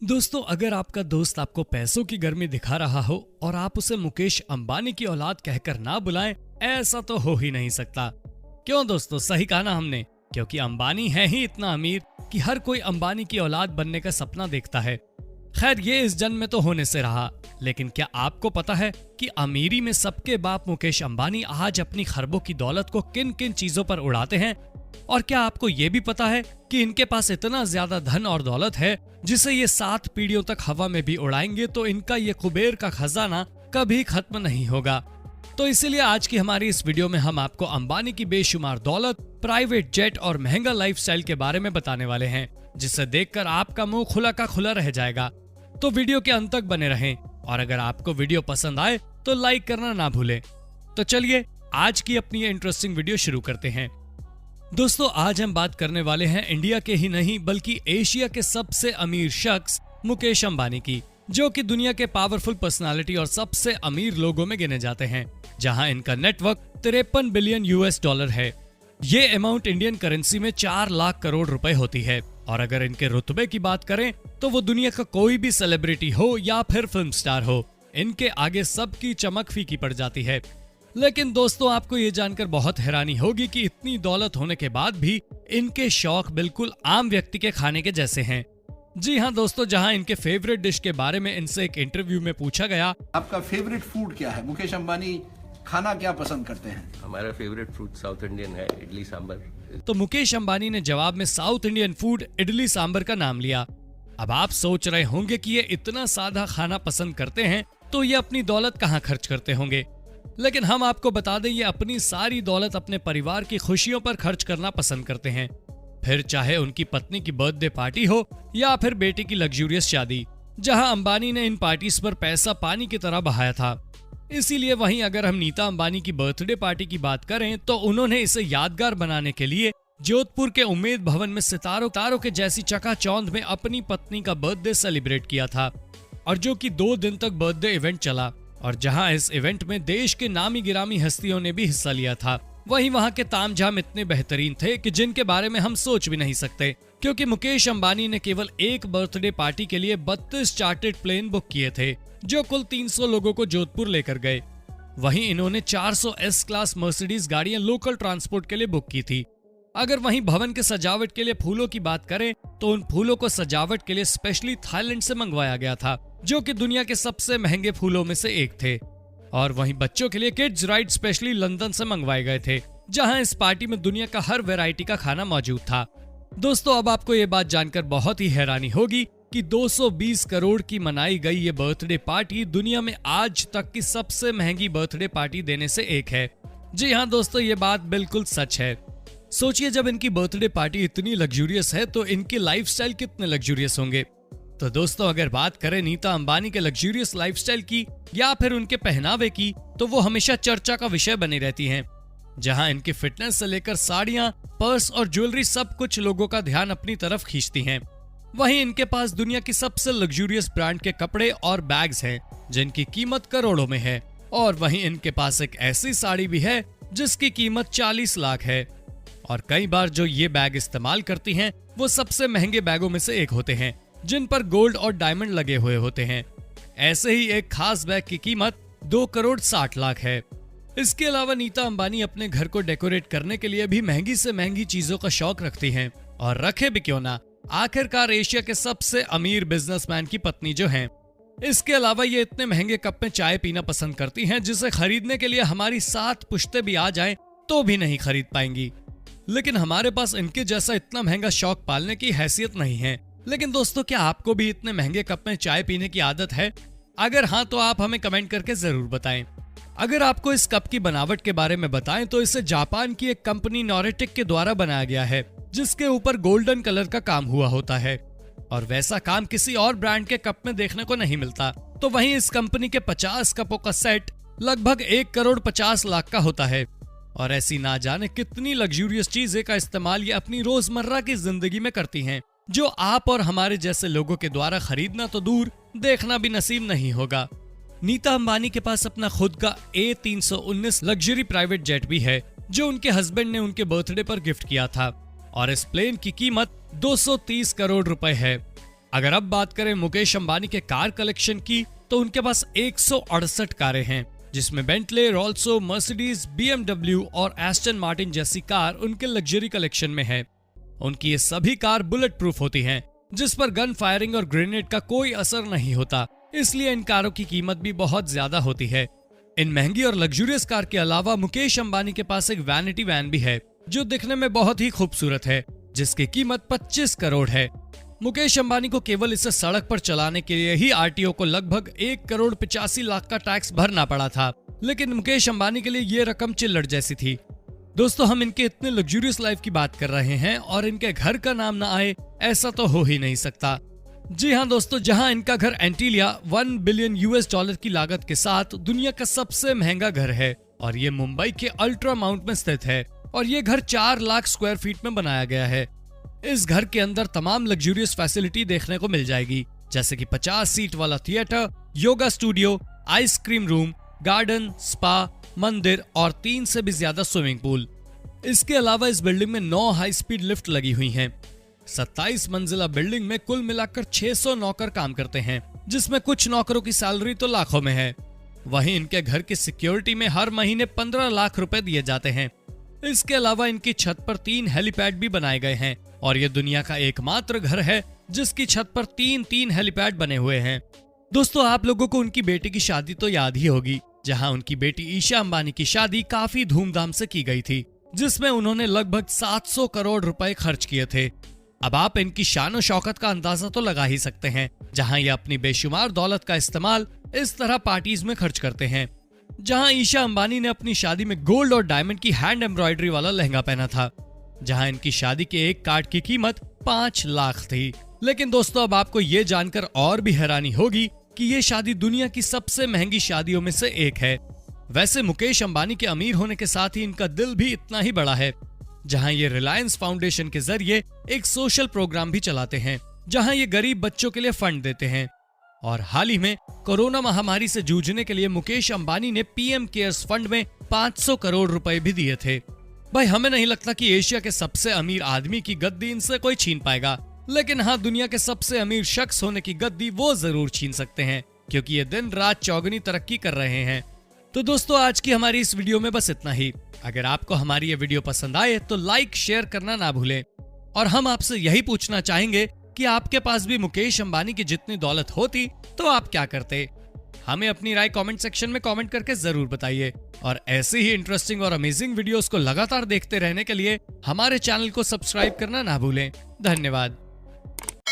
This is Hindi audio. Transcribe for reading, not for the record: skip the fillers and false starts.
दोस्तों, अगर आपका दोस्त आपको पैसों की गर्मी दिखा रहा हो और आप उसे मुकेश अंबानी की औलाद कहकर ना बुलाएं, ऐसा तो हो ही नहीं सकता। क्यों दोस्तों, सही कहा ना हमने, क्योंकि अंबानी है ही इतना अमीर कि हर कोई अंबानी की औलाद बनने का सपना देखता है। खैर, ये इस जन्म में तो होने से रहा, लेकिन क्या आपको पता है कि अमीरी में सबके बाप मुकेश अंबानी आज अपनी खरबों की दौलत को किन किन चीजों पर उड़ाते हैं? और क्या आपको ये भी पता है कि इनके पास इतना ज्यादा धन और दौलत है जिसे ये 7 पीढ़ियों तक हवा में भी उड़ाएंगे तो इनका ये कुबेर का खजाना कभी खत्म नहीं होगा। तो इसीलिए आज की हमारी इस वीडियो में हम आपको अंबानी की बेशुमार दौलत, प्राइवेट जेट और महंगा लाइफस्टाइल के बारे में बताने वाले हैं, जिसे देखकर आपका मुंह खुला का खुला रह जाएगा। तो वीडियो के अंत तक बने रहें और अगर आपको वीडियो पसंद आए तो लाइक करना ना भूलें। तो चलिए आज की अपनी ये इंटरेस्टिंग वीडियो शुरू करते हैं। दोस्तों, आज हम बात करने वाले हैं इंडिया के ही नहीं बल्कि एशिया के सबसे अमीर शख्स मुकेश अंबानी की, जो कि दुनिया के पावरफुल पर्सनालिटी और सबसे अमीर लोगों में गिने जाते हैं, जहां इनका नेटवर्क 53 बिलियन US डॉलर है। ये अमाउंट इंडियन करेंसी में 4 लाख करोड़ रुपए होती है। और अगर इनके रुतबे की बात करें तो वो दुनिया का कोई भी सेलिब्रिटी हो या फिर फिल्म स्टार हो, इनके आगे सबकी चमक फीकी पड़ जाती है। लेकिन दोस्तों, आपको ये जानकर बहुत हैरानी होगी कि इतनी दौलत होने के बाद भी इनके शौक बिल्कुल आम व्यक्ति के खाने के जैसे हैं। जी हाँ दोस्तों, जहाँ इनके फेवरेट डिश के बारे में इनसे एक इंटरव्यू में पूछा गया, आपका फेवरेट फूड क्या है? मुकेश अंबानी खाना क्या पसंद करते हैं? हमारा फेवरेट फूड साउथ इंडियन है, इडली सांबर। तो मुकेश अंबानी ने जवाब में south Indian food idli sambar का नाम लिया। अब आप सोच रहे होंगे कि ये इतना सादा खाना पसंद करते हैं तो ये अपनी दौलत कहाँ खर्च करते होंगे, लेकिन हम आपको बता दें ये अपनी सारी दौलत अपने परिवार की खुशियों पर खर्च करना पसंद करते हैं। फिर चाहे उनकी पत्नी की बर्थडे पार्टी हो या फिर बेटे की लग्जूरियस शादी, जहां अंबानी ने इन पार्टीज पर पैसा पानी की तरह बहाया था। इसीलिए वहीं अगर हम नीता अंबानी की बर्थडे पार्टी की बात करें तो उन्होंने इसे यादगार बनाने के लिए जोधपुर के उम्मेद भवन में सितारों के जैसी चकाचौंध में अपनी पत्नी का बर्थडे सेलिब्रेट किया था, और जो कि 2 दिन तक बर्थडे इवेंट चला, और जहां इस इवेंट में देश के नामी गिरामी हस्तियों ने भी हिस्सा लिया था। वहीं वहां के तामझाम इतने बेहतरीन थे कि जिनके बारे में हम सोच भी नहीं सकते, क्योंकि मुकेश अंबानी ने केवल एक बर्थडे पार्टी के लिए 32 चार्टर्ड प्लेन बुक किए थे, जो कुल 300 लोगों को जोधपुर लेकर गए। वहीं इन्होंने 400 S क्लास मर्सिडीज गाड़ियां लोकल ट्रांसपोर्ट के लिए बुक की थी। अगर वहीं भवन के सजावट के लिए फूलों की बात करें तो उन फूलों को सजावट के लिए स्पेशली थाईलैंड से मंगवाया गया था, जो कि दुनिया के सबसे महंगे फूलों में से एक थे। और वहीं बच्चों के लिए किड्स राइड स्पेशली लंदन से मंगवाए गए थे, जहां इस पार्टी में दुनिया का हर वैरायटी का खाना मौजूद था। दोस्तों, अब आपको ये बात जानकर बहुत ही हैरानी होगी कि 220 करोड़ की मनाई गई ये बर्थडे पार्टी दुनिया में आज तक की सबसे महंगी बर्थडे पार्टी देने से एक है। जी हाँ दोस्तों, ये बात बिल्कुल सच है। सोचिए, जब इनकी बर्थडे पार्टी इतनी लग्जूरियस है तो इनके लाइफस्टाइल कितने लग्जूरियस होंगे। तो दोस्तों, अगर बात करें नीता अंबानी के लग्जूरियस लाइफस्टाइल की या फिर उनके पहनावे की, तो वो हमेशा चर्चा का विषय बनी रहती हैं। जहां इनकी फिटनेस से लेकर साड़ियां, पर्स और ज्वेलरी सब कुछ लोगों का ध्यान अपनी तरफ खींचती हैं। वहीं इनके पास दुनिया की सबसे लग्जूरियस ब्रांड के कपड़े और बैग्स हैं, जिनकी कीमत करोड़ों में है। और वहीं इनके पास एक ऐसी साड़ी भी है जिसकी कीमत 40 लाख है। और कई बार जो ये बैग इस्तेमाल करती हैं वो सबसे महंगे बैगों में से एक होते हैं, जिन पर गोल्ड और डायमंड लगे हुए होते हैं। ऐसे ही एक खास बैग की कीमत 2 करोड़ 60 लाख है। इसके अलावा नीता अंबानी अपने घर को डेकोरेट करने के लिए भी महंगी से महंगी चीजों का शौक रखती हैं, और रखे भी क्यों ना, आखिरकार एशिया के सबसे अमीर बिजनेसमैन की पत्नी जो हैं। इसके अलावा ये इतने महंगे कप में चाय पीना पसंद करती हैं जिसे खरीदने के लिए हमारी 7 पुश्ते भी आ जाएं तो भी नहीं खरीद पाएंगी। लेकिन हमारे पास इनके जैसा इतना महंगा शौक पालने की हैसियत नहीं है। लेकिन दोस्तों, क्या आपको भी इतने महंगे कप में चाय पीने की आदत है? अगर हाँ तो आप हमें कमेंट करके जरूर बताएं। अगर आपको इस कप की बनावट के बारे में बताएं तो इसे जापान की एक कंपनी नॉरेटिक के द्वारा बनाया गया है, जिसके ऊपर गोल्डन कलर का काम हुआ होता है, और वैसा काम किसी और ब्रांड के कप में देखने को नहीं मिलता। तो वहीं इस कंपनी के 50 कपों का सेट लगभग 1 करोड़ 50 लाख का होता है। और ऐसी ना जाने कितनी लग्जूरियस चीजें का इस्तेमाल ये अपनी रोजमर्रा की जिंदगी में करती हैं, जो आप और हमारे जैसे लोगों के द्वारा खरीदना तो दूर, देखना भी नसीब नहीं होगा। नीता अंबानी के पास अपना खुद का A319 लग्जरी प्राइवेट जेट भी है, जो उनके हस्बैंड ने उनके बर्थडे पर गिफ्ट किया था, और इस प्लेन की कीमत 230 करोड़ रुपए है। अगर अब बात करें मुकेश अंबानी के कार कलेक्शन की, तो उनके पास 168 कारें हैं, जिसमें बेंटले, रोल्सो, मर्सिडीज, BMW और एस्टन मार्टिन जैसी कार उनके लग्जरी कलेक्शन में है। उनकी ये सभी कार बुलेट प्रूफ होती हैं, जिस पर गन फायरिंग और ग्रेनेड का कोई असर नहीं होता, इसलिए इन कारों की कीमत भी बहुत ज्यादा होती है। इन महंगी और लग्जरियस कार के अलावा मुकेश अंबानी के पास एक वैनिटी वैन भी है, जो दिखने में बहुत ही खूबसूरत है, जिसकी कीमत 25 करोड़ है। मुकेश अंबानी को केवल इसे सड़क पर चलाने के लिए ही RTO को लगभग 1,85,00,000 का टैक्स भरना पड़ा था, लेकिन मुकेश अंबानी के लिए ये रकम चिल्लड़ जैसी थी। दोस्तों, हम इनके इतने लग्जरियस लाइफ की बात कर रहे हैं और इनके घर का नाम ना आए, ऐसा तो हो ही नहीं सकता। जी हाँ दोस्तों, जहां इनका घर एंटीलिया $1 बिलियन की लागत के साथ दुनिया का सबसे महंगा घर है, और ये मुंबई के अल्ट्रा माउंट में स्थित है, और ये घर 4 लाख स्क्वायर फीट में बनाया गया है। इस घर के अंदर तमाम लग्जरियस फैसिलिटी देखने को मिल जाएगी, जैसे कि 50 सीट वाला theatre, yoga studio, ice cream room, garden, spa, मंदिर और 3 से भी ज्यादा स्विमिंग पूल। इसके अलावा इस बिल्डिंग में 9 हाई स्पीड लिफ्ट लगी हुई हैं। 27 मंजिला बिल्डिंग में कुल मिलाकर 600 नौकर काम करते हैं, जिसमें कुछ नौकरों की सैलरी तो लाखों में है। वहीं इनके घर की सिक्योरिटी में हर महीने 15 लाख रुपए दिए जाते हैं। इसके अलावा इनकी छत पर 3 हेलीपैड भी बनाए गए हैं, और ये दुनिया का एकमात्र घर है जिसकी छत पर 3 हेलीपैड बने हुए हैं। दोस्तों, आप लोगों को उनकी बेटी की शादी तो याद ही होगी, जहां उनकी बेटी ईशा अंबानी की शादी काफी धूमधाम से की गई थी, जिसमें उन्होंने लगभग 700 करोड़ रुपए खर्च किए थे। अब आप इनकी शान शौकत का अंदाजा तो लगा ही सकते हैं, जहां ये अपनी बेशुमार दौलत का इस्तेमाल इस तरह पार्टीज में खर्च करते हैं। जहां ईशा अंबानी ने अपनी शादी में गोल्ड और डायमंड की हैंड एम्ब्रॉयडरी वाला लहंगा पहना था, जहां इनकी शादी के एक कार्ड की कीमत 5 लाख थी। लेकिन दोस्तों, अब आपको ये जानकर और भी हैरानी होगी कि ये शादी दुनिया की सबसे महंगी शादियों में से एक है। वैसे मुकेश अंबानी के अमीर होने के साथ ही इनका दिल भी इतना ही बड़ा है, जहां ये रिलायंस फाउंडेशन के जरिए एक सोशल प्रोग्राम भी चलाते हैं, जहां ये गरीब बच्चों के लिए फंड देते हैं। और हाल ही में कोरोना महामारी से जूझने के लिए मुकेश अंबानी ने PM केयर्स फंड में 500 करोड़ रुपए भी दिए थे। भाई, हमें नहीं लगता कि एशिया के सबसे अमीर आदमी की गद्दी इनसे कोई छीन पाएगा, लेकिन हाँ, दुनिया के सबसे अमीर शख्स होने की गद्दी वो जरूर छीन सकते हैं, क्योंकि ये दिन रात चौगुनी तरक्की कर रहे हैं। तो दोस्तों, आज की हमारी इस वीडियो में बस इतना ही। अगर आपको हमारी ये वीडियो पसंद आए तो लाइक शेयर करना ना भूलें, और हम आपसे यही पूछना चाहेंगे कि आपके पास भी मुकेश अंबानी की जितनी दौलत होती तो आप क्या करते। हमें अपनी राय कमेंट सेक्शन में कमेंट करके जरूर बताइए, और ऐसे ही इंटरेस्टिंग और अमेजिंग वीडियोस को लगातार देखते रहने के लिए हमारे चैनल को सब्सक्राइब करना ना भूलें। धन्यवाद।